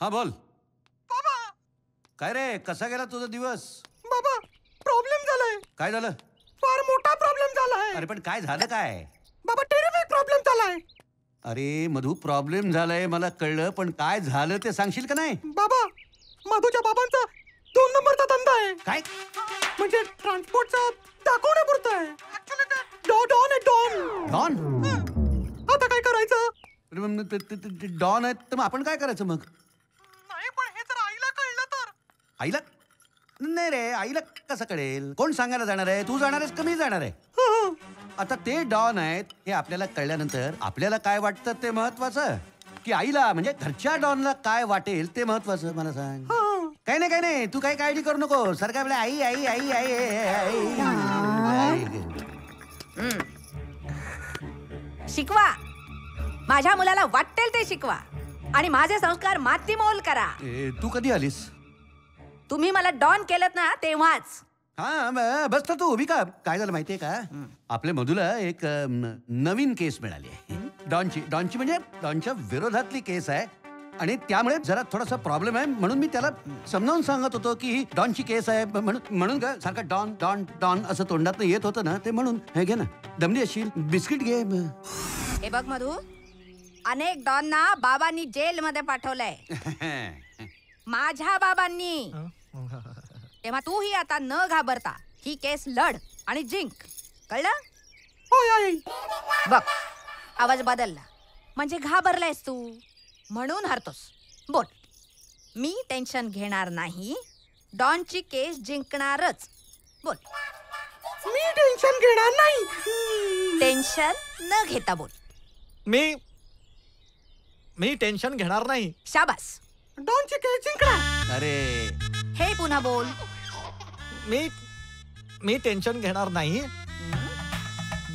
हा बोल बाबा. काय रे कसा गेला तुझा दिवस? बाबा प्रॉब्लेम झालाय. काय झालं? फार मोठा प्रॉब्लेम झालाय. अरे पण काय झालं काय? बाबा टेरिफिक प्रॉब्लेम झालाय. अरे मधू प्रॉब्लेम झालाय मला कळलं पण काय झालं ते सांगशील का नाही? बाबा मधूच्या बाबांचा 2 नंबरचा धंदा आहे. काय म्हणजे ट्रान्सपोर्टचा दाखवण्यापुरता आहे. ऍक्च्युअली ते डॉन आहे डॉन. डॉन? आता काय करायचं? डॉन आहेत तर मग आपण काय करायचं मग? नाही पण हे जर आईला कळलं तर. आईला नाही रे आईला कसं कळेल? कोण सांगायला जाणार आहे? तू जाणार आहेस का मी जाणार आहे? आता ते डॉन आहेत हे आपल्याला कळल्यानंतर आपल्याला काय वाटतं ते महत्वाचं की आईला म्हणजे घरच्या डॉनला काय वाटेल ते महत्वाचं? मला सांग. काही नाही काही नाही तू काही काळजी करू नको. सारखं आपल्या आई आई आई आई आई. शिकवा माझ्या मुलाला वाटेल ते शिकवा आणि माझे संस्कार मातीमोल करा. तू कधी आलीस? तुम्ही मला डॉन केलं ना तेव्हाच. हा बस तर तू उभी का? काय झालं माहितीये का आपल्या मधूला एक नवीन केस मिळाली आहे डॉनची म्हणजे डॉनच्या विरोधातली केस आहे आणि त्यामुळे जरा थोडासा प्रॉब्लेम आहे म्हणून मी त्याला समजावून सांगत होतो की ही डॉनची केस आहे म्हणून का सारखं डॉन डॉन डॉन असं तोंडात येत होतं ना ते म्हणून. हे घे ना दमली असेल बिस्किट घे. हे बघ मधू अनेक डॉनना बाबांनी जेल मध्ये पाठवलंय. माझ्या बाबांनी. तेव्हा तूही आता न घाबरता ही केस लढ आणि जिंक. कळलं? होय आई. बघ आवाज बदलला म्हणजे घाबरलायस तू म्हणून हरतोस. बोल. मी टेन्शन घेणार नाही. डॉनची केस जिंकणारच. बोल. मी टेन्शन घेणार नाही. टेन्शन न घेता बोल. मी टेन्शन घेणार नाही. शाबास. डॉनची केस जिंकणार. अरे हे पुन्हा बोल. मी टेन्शन घेणार नाही.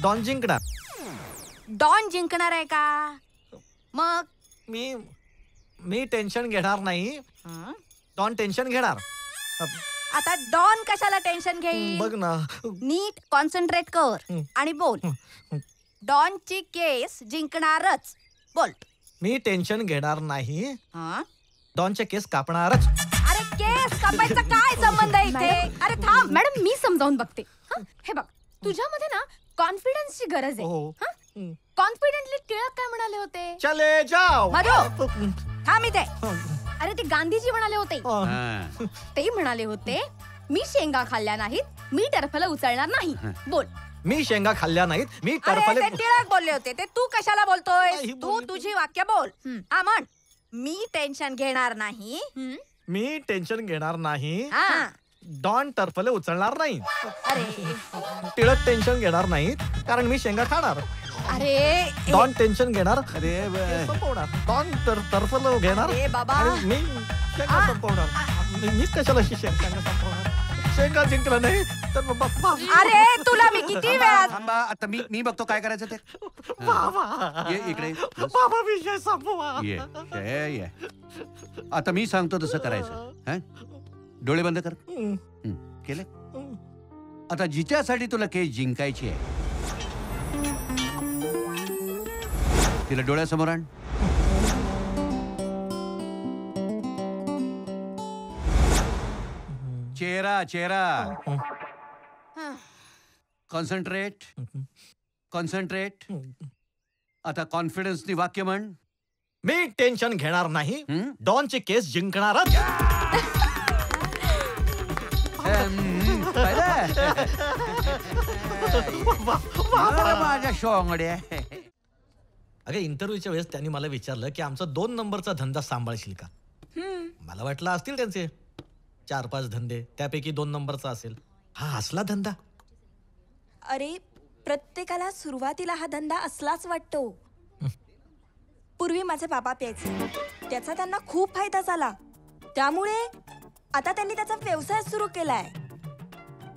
डॉन जिंकणार. डॉन जिंकणार आहे का? मग मी टेन्शन घेणार नाही. डॉन टेन्शन घेणार. आता डॉन कशाला टेन्शन घेईल? बघ ना. नीट कॉन्सन्ट्रेट कर आणि बोल. डॉनची केस जिंकणारच. बोल. मी टेन्शन घेणार नाही. हं? डॉनचे केस कापणारच. अरे केस कापायचा काय संबंध आहे इथे? अरे थांब. मॅडम मी समजावून बघते. हे बघ तुझ्यामध्ये ना कॉन्फिडन्सची गरज आहे. कॉन्फिडेंटली टिळक काय म्हणाले होते? चले जाओ. मधू थांब इथे. अरे ते गांधीजी म्हणाले होते. ते म्हणाले होते मी शेंगा खाल्ल्या नाहीत मी टरफलं उचलणार नाही. बोल. मी शेंगा खाल्ल्या नाहीत मी अरे टरफले. ते टिळक बोलले होते ते तू कशाला बोलतोय? नाही तू बोलले. तुझी वाक्य बोल. हा म्हण. मी टेन्शन घेणार नाही. मी टेन्शन घेणार नाही. हा. डॉन टरफले उचलणार नाही. अरे टिळक टेन्शन घेणार नाही कारण मी शेंगा खाणार. अरे डॉन टेन्शन घेणार. अरे संपवणार. डॉन टरफल घेणार. अरे बाबा. आणि मी शेंगा संपवणार. मीच कशाला शेंगा संपवणार? शेंगा जिंकलं नाही तर अरे तुला मी किती वेळा. थांबा आता मी बघतो काय करायचं ते. बाबा ये इकडे. बाबा विषय संपवा. ये आता मी सांगतो तसं करायचं. हं? डोळे बंद कर. केले. आता जिच्यासाठी तुला केस जिंकायची आहे तिला डोळ्यासमोर आण. चेहरा कॉन्सन्ट्रेट. आता कॉन्फिडन्सनी वाक्य म्हण. मी टेन्शन घेणार नाही. डॉनची केस जिंकणारच. माझ्या शोंगड्या. अगं इंटरव्ह्यूच्या वेळेस त्यांनी मला विचारलं की आमचा 2 नंबरचा धंदा सांभाळशील का? मला वाटलं असतील त्यांचे 4-5 धंदे त्यापैकी 2 नंबरचा असेल. हा असला धंदा. अरे प्रत्येकाला सुरुवातीला हा धंदा असलाच वाटतो. पूर्वी माझे बाबा प्यायचे त्याचा त्यांना खूप फायदा झाला त्यामुळे आता त्यांनी त्याचा व्यवसाय सुरू केलाय.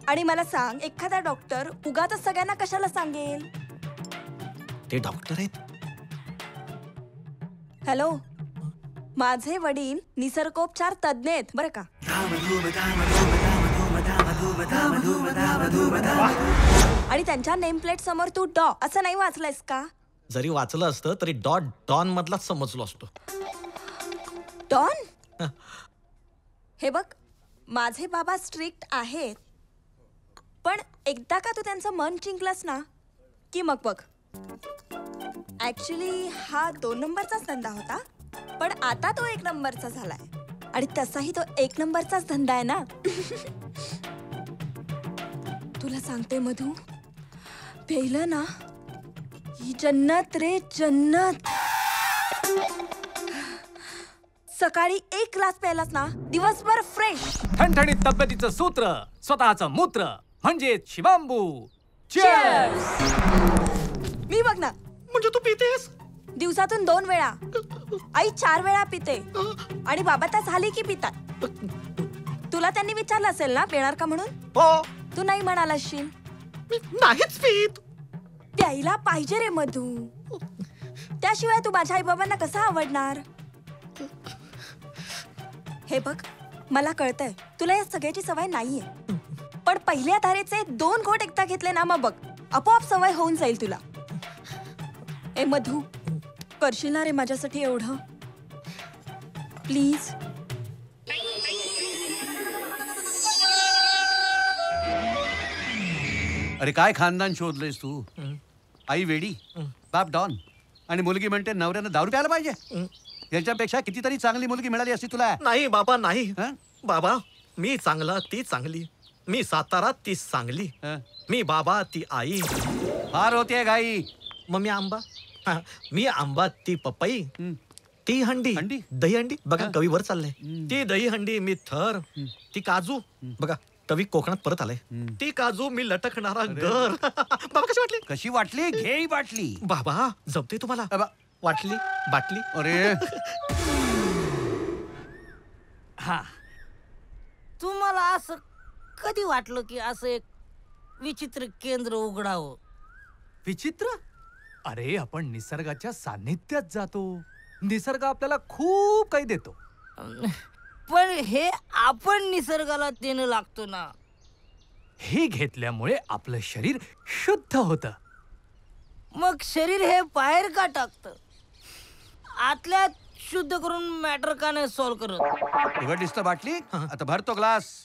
आणि मला सांग एखादा डॉक्टर उगाच सगळ्यांना कशाला सांगेल? ते डॉक्टर आहेत. हॅलो माझे वडील निसर्गोपचार तज्ञ आहेत बरं का. आणि त्यांच्या नेम प्लेट समोर तू डॉ असं नाही वाचलंयस का? जरी वाचलं असतं तरी डॉन मधलाच समजलो असतो. डॉन हे बघ, माझे बाबा स्ट्रिक्ट आहेत, पण एकदा का तू त्यांचं मन जिंकलंस ना की मग बघ. ऍक्च्युली हा 2 नंबरचाच धंदा होता, पण आता तो 1 नंबरचा झालाय. आणि तसाही तो 1 नंबरचाच धंदा आहे ना. तुला सांगते मधू, पेलं ना ही जन्नत रे जन्नत. सकाळी 1 ग्लास प्यायलास ना दिवसभर फ्रेश. ठणठणीत तब्येतीचं सूत्र स्वतःचं मूत्र म्हणजे शिवांबू. मी बघ ना, म्हणजे तू पितेस? दिवसातून 2 वेळा. आई 4 वेळा पिते आणि बाबा तर झाली की पितात. तुला त्यांनी विचारलं असेल ना पिणार का म्हणून. हो. तू नाही म्हणाला असशील. मी नाहीच पित. प्यायला पाहिजे रे मधू. त्याशिवाय तू माझ्या आई बाबांना कसा आवडणार. हे बघ, मला कळतंय तुला या सगळ्याची सवय नाहीये, पण पहिल्या धारेचे 2 घोट एकदा घेतले ना मग बघ आपोआप सवय होऊन जाईल तुला. ए मधू, करशील ना रे माझ्यासाठी एवढं प्लीज. अरे काय खानदान शोधलंयस तू. आई वेडी, बाप डॉन आणि मुलगी म्हणते नवऱ्यानं दारू प्यायला पाहिजे. याच्यापेक्षा कितीतरी चांगली मुलगी मिळाली असती तुला. नाही बाबा नाही. हं? बाबा मी चांगला ती चांगली. मी सातारा ती सांगली. हं? मी बाबा ती आई. फार होते घाई. मग मी आंबा. मी आंबा ती पपई. ती हंडी. हंडी? दही हंडी बघा हं. कवी वर चाललंय. ती दही हंडी मी थर. ती काजू बघा कवी कोकणात परत आलाय. ती काजू मी लटकणारा घर. बाबा कशी वाटली? कशी वाटली? घे बाटली. बाबा जमते तुम्हाला? अबा, वाटली बाटली. अरे हा, तुम्हाला असं कधी वाटलं की असं एक विचित्र केंद्र उघडावं? विचित्र? अरे आपण निसर्गाच्या सान्निध्यात जातो. निसर्ग आपल्याला खूप काही देतो. पण हे आपण निसर्गाला देणं लागतो ना. हे घेतल्यामुळे आपलं शरीर शुद्ध होतं. मग शरीर हे बाहेर का टाकतं? आतल्यात शुद्ध करून मॅटर का नाही सॉल्व्ह करत? उघडलीस तर बाटली. आता भरतो ग्लास.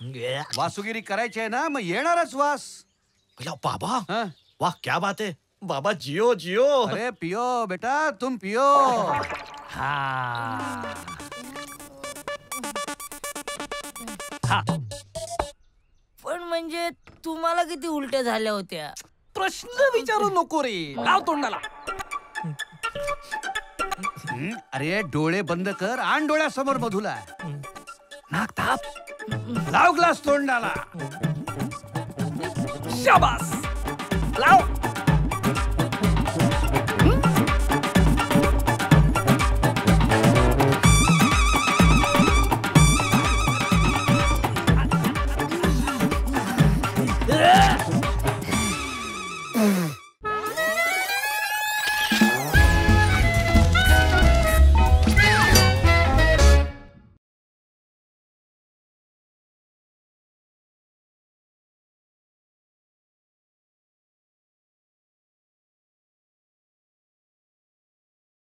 वासुगिरी करायची आहे ना, मग येणारच वास. बाबा हं? वाह क्या बात है. बाबा जियो जियो. अरे पियो बेटा, तुम पियो. पण म्हणजे तुम्हाला किती उलट्या झाल्या होत्या? प्रश्न विचारू नको रे. लाव तोंडाला. अरे डोळे बंद कर. आण डोळ्यासमोर मधुला. नाक ताप. लाव ग्लास तोंडाला. शाबास. लाव.